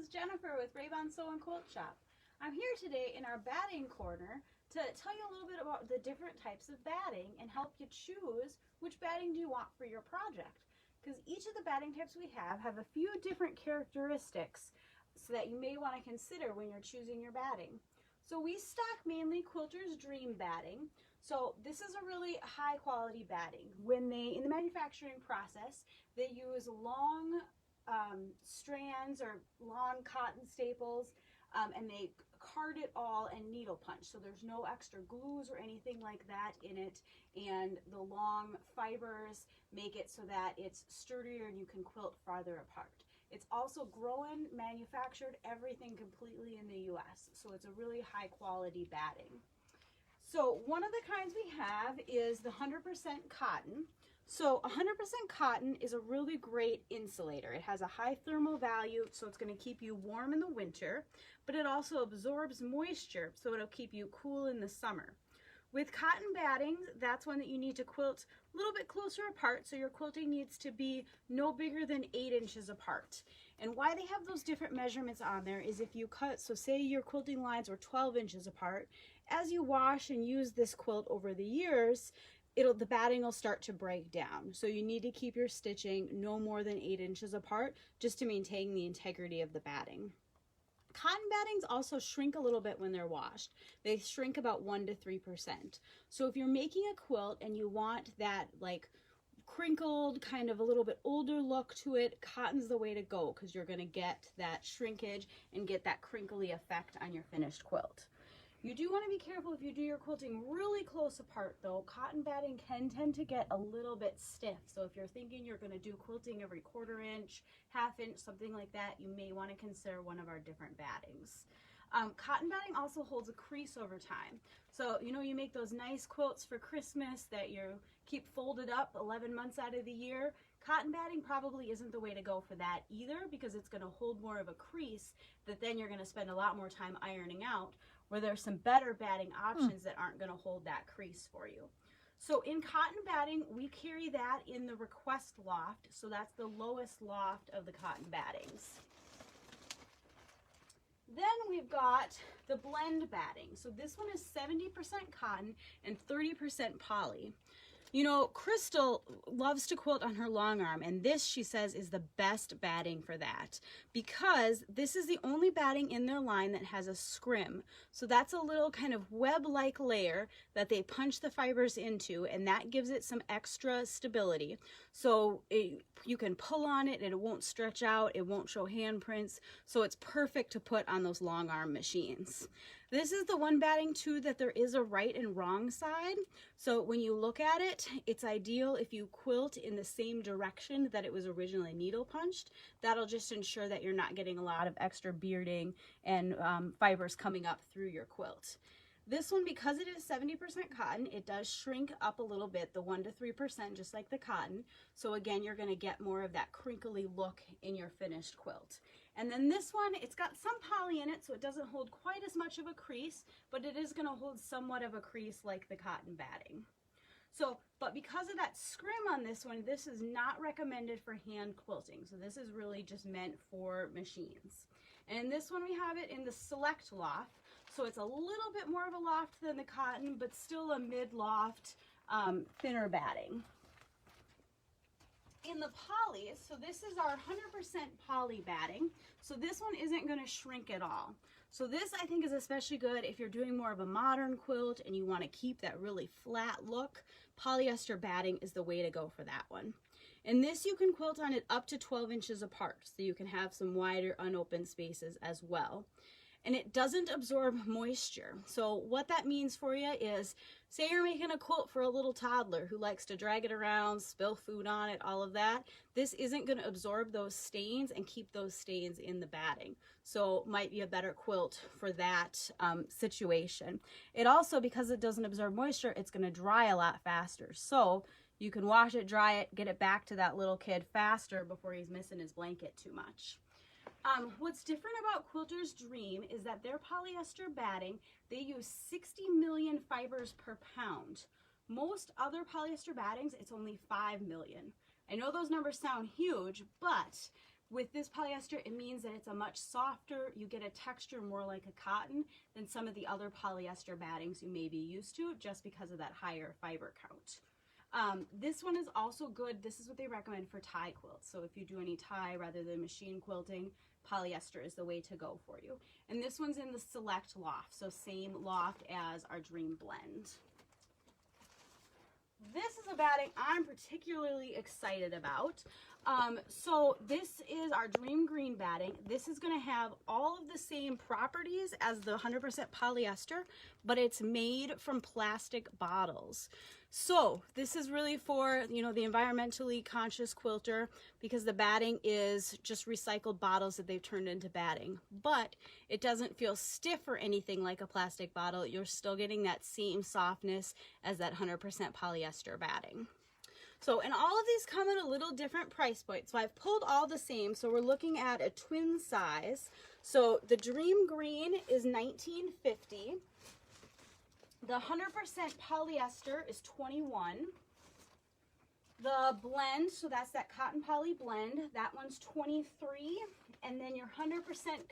is Jennifer with Rae-Bon Sew and Quilt Shop. I'm here today in our batting corner to tell you a little bit about the different types of batting and help you choose which batting do you want for your project. Because each of the batting types we have a few different characteristics so that you may want to consider when you're choosing your batting. So we stock mainly Quilter's Dream batting. So this is a really high quality batting. In the manufacturing process, they use long strands or long cotton staples, and they card it all and needle punch. So there's no extra glues or anything like that in it, and the long fibers make it so that it's sturdier and you can quilt farther apart. It's also grown, manufactured, everything completely in the US. So it's a really high quality batting. So one of the kinds we have is the 100% cotton. So 100% cotton is a really great insulator. It has a high thermal value, so it's going to keep you warm in the winter, but it also absorbs moisture, so it'll keep you cool in the summer. With cotton batting, that's one that you need to quilt a little bit closer apart, so your quilting needs to be no bigger than 8 inches apart. And why they have those different measurements on there is if you cut, so say your quilting lines were 12 inches apart, as you wash and use this quilt over the years, the batting will start to break down. So you need to keep your stitching no more than 8 inches apart just to maintain the integrity of the batting. Cotton battings also shrink a little bit when they're washed. They shrink about 1 to 3%. So if you're making a quilt and you want that like crinkled, kind of a little bit older look to it, cotton's the way to go because you're going to get that shrinkage and get that crinkly effect on your finished quilt. You do want to be careful if you do your quilting really close apart though. Cotton batting can tend to get a little bit stiff. So if you're thinking you're going to do quilting every 1/4 inch, 1/2 inch, something like that, you may want to consider one of our different battings. Cotton batting also holds a crease over time. So you make those nice quilts for Christmas that you keep folded up 11 months out of the year. Cotton batting probably isn't the way to go for that either, because it's going to hold more of a crease that then you're going to spend a lot more time ironing out, where there's some better batting options that aren't going to hold that crease for you. So in cotton batting, we carry that in the request loft. So that's the lowest loft of the cotton battings. Then we've got the blend batting. So this one is 70% cotton and 30% poly. Crystal loves to quilt on her long arm, and this, she says, is the best batting for that because this is the only batting in their line that has a scrim. So that's a little kind of web-like layer that they punch the fibers into, and that gives it some extra stability. So you can pull on it and it won't stretch out, it won't show handprints, so it's perfect to put on those long arm machines. This is the one batting too that there is a right and wrong side. So when you look at it, it's ideal if you quilt in the same direction that it was originally needle punched. That'll just ensure that you're not getting a lot of extra bearding and fibers coming up through your quilt. This one, because it is 70% cotton, it does shrink up a little bit, the 1 to 3%, just like the cotton. So again, you're going to get more of that crinkly look in your finished quilt. And then this one, it's got some poly in it, so it doesn't hold quite as much of a crease, but it is going to hold somewhat of a crease like the cotton batting. So, but because of that scrim on this one, this is not recommended for hand quilting. So this is really just meant for machines. And in this one, we have it in the select loft. So it's a little bit more of a loft than the cotton, but still a mid-loft, thinner batting. In the poly, so this is our 100% poly batting. So this one isn't going to shrink at all. So this, I think, is especially good if you're doing more of a modern quilt and you want to keep that really flat look. Polyester batting is the way to go for that one. And this, you can quilt on it up to 12 inches apart, so you can have some wider unopened spaces as well. And it doesn't absorb moisture. So what that means for you is, say you're making a quilt for a little toddler who likes to drag it around, spill food on it, all of that. This isn't going to absorb those stains and keep those stains in the batting. So might be a better quilt for that situation. It also, because it doesn't absorb moisture, it's going to dry a lot faster. So you can wash it, dry it, get it back to that little kid faster before he's missing his blanket too much. What's different about Quilter's Dream is that their polyester batting, they use 60 million fibers per pound. Most other polyester battings, it's only 5 million. I know those numbers sound huge, but With this polyester, it means that it's a much softer, you get a texture more like a cotton than some of the other polyester battings you may be used to, just because of that higher fiber count. This one is also good. This is what they recommend for tie quilts. So if you do any tie rather than machine quilting, polyester is the way to go for you. And this one's in the Select Loft, so same loft as our Dream Blend. This is a batting I'm particularly excited about. So this is our Dream Green batting. This is going to have all of the same properties as the 100% polyester, but it's made from plastic bottles. So this is really for, you know, the environmentally conscious quilter, because the batting is just recycled bottles that they've turned into batting. But it doesn't feel stiff or anything like a plastic bottle. You're still getting that same softness as that 100% polyester batting. So, and all of these come at a little different price point. So I've pulled all the same. So we're looking at a twin size. So the Dream Green is $19.50. The 100% polyester is $21. The blend, so that's that cotton poly blend, that one's $23. And then your 100%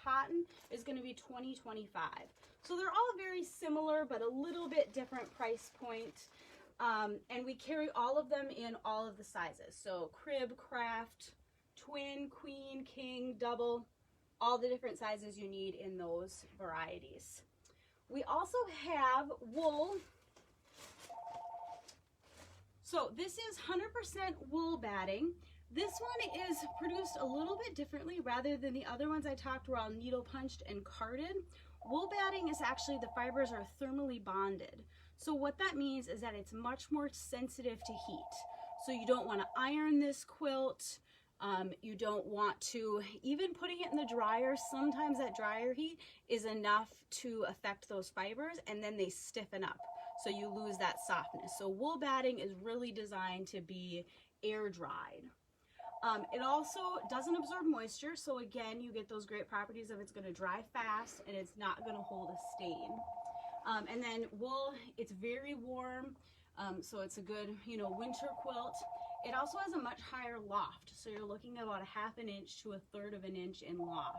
cotton is going to be $20.25. So they're all very similar, but a little bit different price point. And we carry all of them in all of the sizes. So crib, craft, twin, queen, king, double, all the different sizes you need in those varieties. We also have wool. So this is 100% wool batting. This one is produced a little bit differently rather than the other ones I talked were all needle punched and carded. Wool batting is actually, the fibers are thermally bonded. So what that means is that it's much more sensitive to heat. So you don't want to iron this quilt. You don't want to, even putting it in the dryer, sometimes that dryer heat is enough to affect those fibers and then they stiffen up. So you lose that softness. So wool batting is really designed to be air dried. It also doesn't absorb moisture. So again, you get those great properties of it's going to dry fast and it's not going to hold a stain. And then wool, it's very warm. So it's a good, you know, winter quilt. It also has a much higher loft. So you're looking at about a ½ an inch to a third of an inch in loft.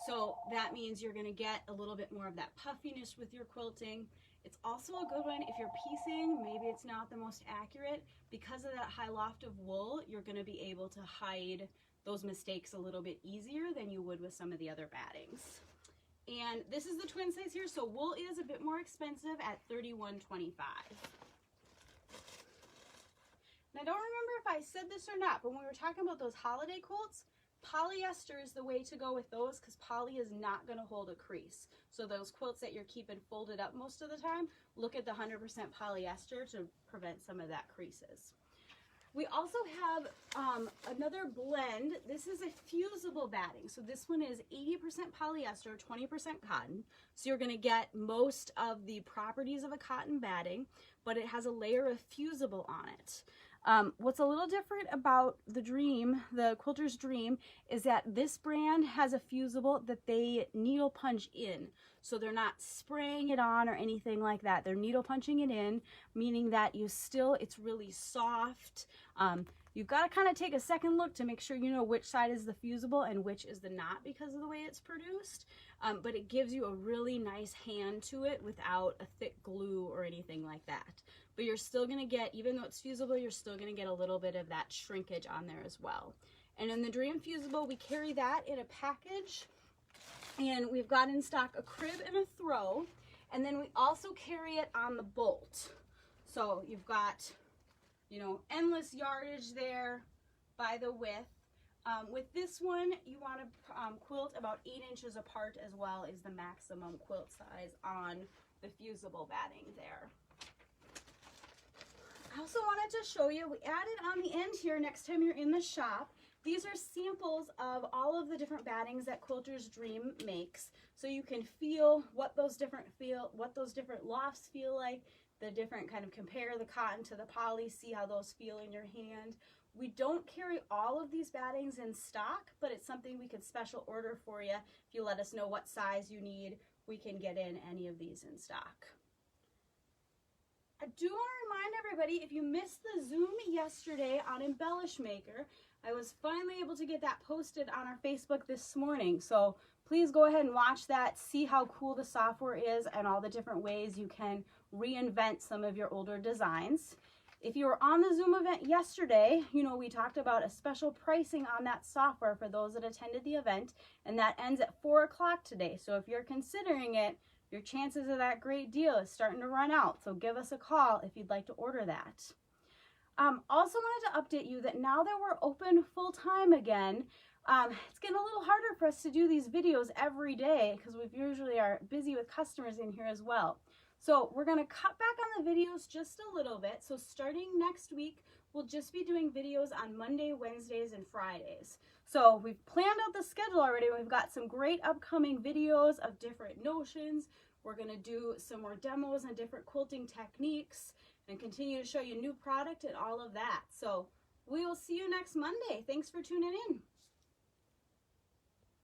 So that means you're going to get a little bit more of that puffiness with your quilting. It's also a good one if you're piecing, maybe it's not the most accurate. Because of that high loft of wool, you're going to be able to hide those mistakes a little bit easier than you would with some of the other battings. And this is the twin size here, so wool is a bit more expensive at $31.25. Now, I don't remember if I said this or not, but when we were talking about those holiday quilts, polyester is the way to go with those because poly is not going to hold a crease. So those quilts that you're keeping folded up most of the time, look at the 100% polyester to prevent some of that creases. We also have another blend. This is a fusible batting. So this one is 80% polyester, 20% cotton. So you're going to get most of the properties of a cotton batting, but it has a layer of fusible on it. What's a little different about the Dream, the Quilter's Dream, is that this brand has a fusible that they needle punch in. So they're not spraying it on or anything like that. They're needle punching it in, meaning that it's really soft. You've got to kind of take a second look to make sure you know which side is the fusible and which is the not because of the way it's produced. But it gives you a really nice hand to it without a thick glue or anything like that. But you're still going to get, even though it's fusible, you're still going to get a little bit of that shrinkage on there as well. And in the Dream Fusible, we carry that in a package. And we've got in stock a crib and a throw. And then we also carry it on the bolt. So you've got, you know, endless yardage there by the width. With this one, you want to quilt about 8 inches apart as well as the maximum quilt size on the fusible batting there. I also wanted to show you, we added on the end here next time you're in the shop, these are samples of all of the different battings that Quilter's Dream makes. So you can feel what those different lofts feel like, the different kind of compare the cotton to the poly, see how those feel in your hand. We don't carry all of these battings in stock, but it's something we could special order for you. If you let us know what size you need, we can get in any of these in stock. I do want to remind everybody, if you missed the Zoom yesterday on Embellish Maker, I was finally able to get that posted on our Facebook this morning. So please go ahead and watch that, see how cool the software is and all the different ways you can reinvent some of your older designs. If you were on the Zoom event yesterday, you know, we talked about a special pricing on that software for those that attended the event, and that ends at 4 o'clock today. So if you're considering it, your chances of that great deal is starting to run out. So give us a call if you'd like to order that. Also wanted to update you that now that we're open full-time again, it's getting a little harder for us to do these videos every day because we usually are busy with customers in here as well. So we're going to cut back on the videos just a little bit. So starting next week, we'll just be doing videos on Monday, Wednesdays, and Fridays. So we've planned out the schedule already. We've got some great upcoming videos of different notions. We're going to do some more demos on different quilting techniques and continue to show you new product and all of that. So we will see you next Monday. Thanks for tuning in.